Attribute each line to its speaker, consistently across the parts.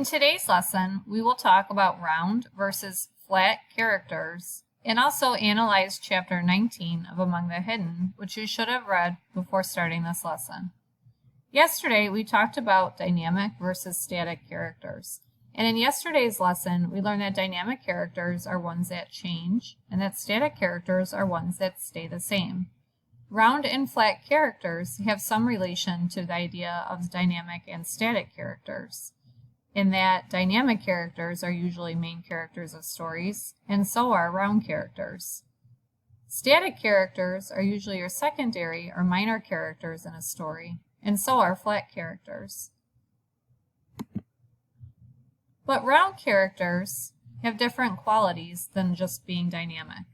Speaker 1: In today's lesson, we will talk about round versus flat characters and also analyze Chapter 19 of Among the Hidden, which you should have read before starting this lesson. Yesterday, we talked about dynamic versus static characters. And in yesterday's lesson, we learned that dynamic characters are ones that change and that static characters are ones that stay the same. Round and flat characters have some relation to the idea of dynamic and static characters, in that dynamic characters are usually main characters of stories, and so are round characters. Static characters are usually your secondary or minor characters in a story, and so are flat characters. But round characters have different qualities than just being dynamic.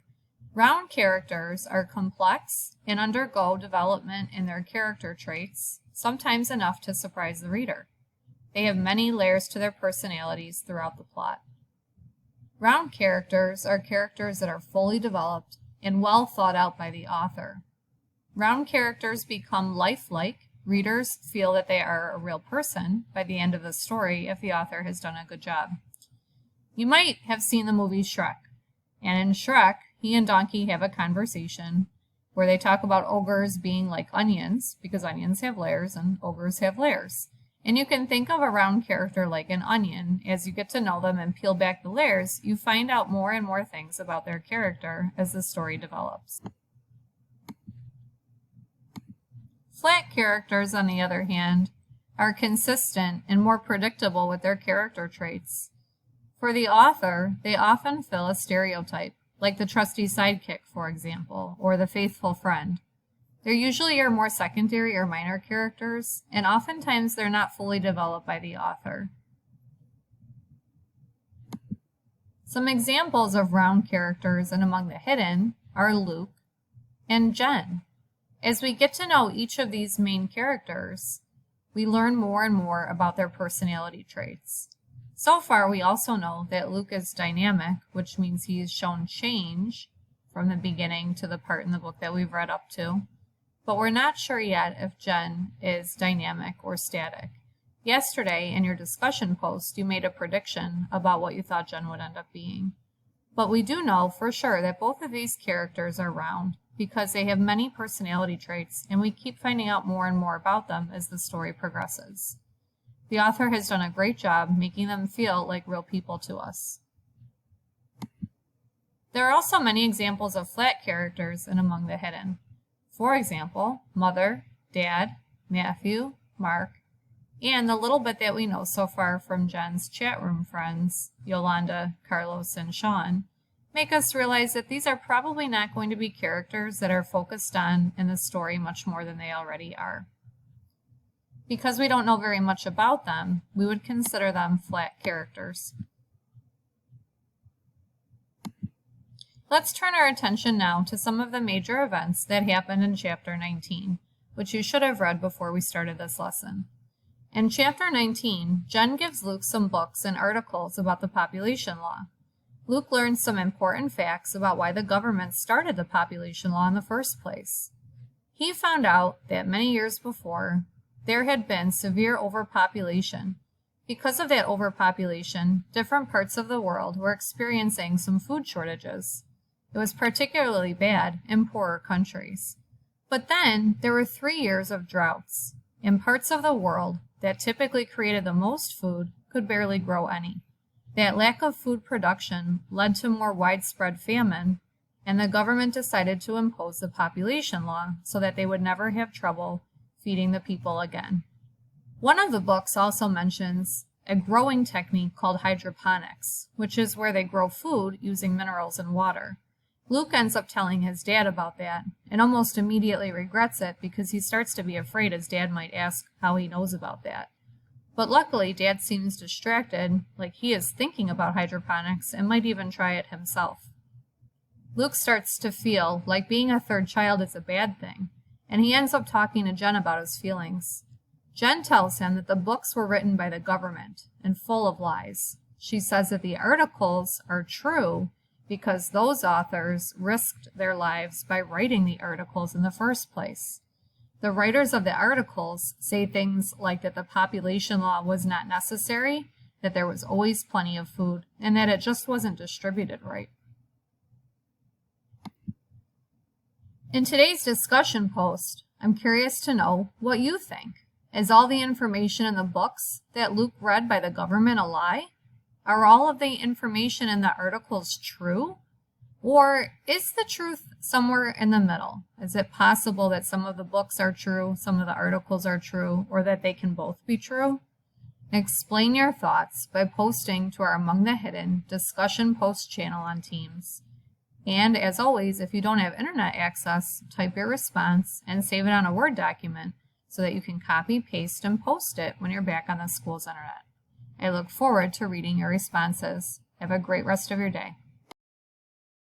Speaker 1: Round characters are complex and undergo development in their character traits, sometimes enough to surprise the reader. They have many layers to their personalities throughout the plot. Round characters are characters that are fully developed and well thought out by the author. Round characters become lifelike. Readers feel that they are a real person by the end of the story if the author has done a good job. You might have seen the movie Shrek, and in Shrek, he and Donkey have a conversation where they talk about ogres being like onions, because onions have layers and ogres have layers. And you can think of a round character like an onion. As you get to know them and peel back the layers, you find out more and more things about their character as the story develops. Flat characters, on the other hand, are consistent and more predictable with their character traits. For the author, they often fill a stereotype, like the trusty sidekick, for example, or the faithful friend. They usually are more secondary or minor characters, and oftentimes they're not fully developed by the author. Some examples of round characters in Among the Hidden are Luke and Jen. As we get to know each of these main characters, we learn more and more about their personality traits. So far, we also know that Luke is dynamic, which means he is shown change from the beginning to the part in the book that we've read up to. But we're not sure yet if Jen is dynamic or static. Yesterday, in your discussion post, you made a prediction about what you thought Jen would end up being. But we do know for sure that both of these characters are round, because they have many personality traits, and we keep finding out more and more about them as the story progresses. The author has done a great job making them feel like real people to us. There are also many examples of flat characters in Among the Hidden. For example, Mother, Dad, Matthew, Mark, and the little bit that we know so far from Jen's chat room friends, Yolanda, Carlos, and Sean, make us realize that these are probably not going to be characters that are focused on in the story much more than they already are. Because we don't know very much about them, we would consider them flat characters. Let's turn our attention now to some of the major events that happened in Chapter 19, which you should have read before we started this lesson. In Chapter 19, Jen gives Luke some books and articles about the population law. Luke learns some important facts about why the government started the population law in the first place. He found out that many years before, there had been severe overpopulation. Because of that overpopulation, different parts of the world were experiencing some food shortages. It was particularly bad in poorer countries. But then there were 3 years of droughts. In parts of the world that typically created the most food could barely grow any. That lack of food production led to more widespread famine, and the government decided to impose the population law so that they would never have trouble feeding the people again. One of the books also mentions a growing technique called hydroponics, which is where they grow food using minerals and water. Luke ends up telling his dad about that, and almost immediately regrets it because he starts to be afraid his dad might ask how he knows about that. But luckily, Dad seems distracted, like he is thinking about hydroponics and might even try it himself. Luke starts to feel like being a third child is a bad thing, and he ends up talking to Jen about his feelings. Jen tells him that the books were written by the government and full of lies. She says that the articles are true because those authors risked their lives by writing the articles in the first place. The writers of the articles say things like that the population law was not necessary that there was always plenty of food and that it just wasn't distributed right. In today's discussion post, I'm curious to know what you think. Is all the information in the books that Luke read by the government a lie? Are all of the information in the articles true? Or is the truth somewhere in the middle? Is it possible that some of the books are true, some of the articles are true, or that they can both be true? Explain your thoughts by posting to our Among the Hidden discussion post channel on Teams. And as always, if you don't have internet access, type your response and save it on a Word document so that you can copy, paste, and post it when you're back on the school's internet. I look forward to reading your responses. Have a great rest of your day.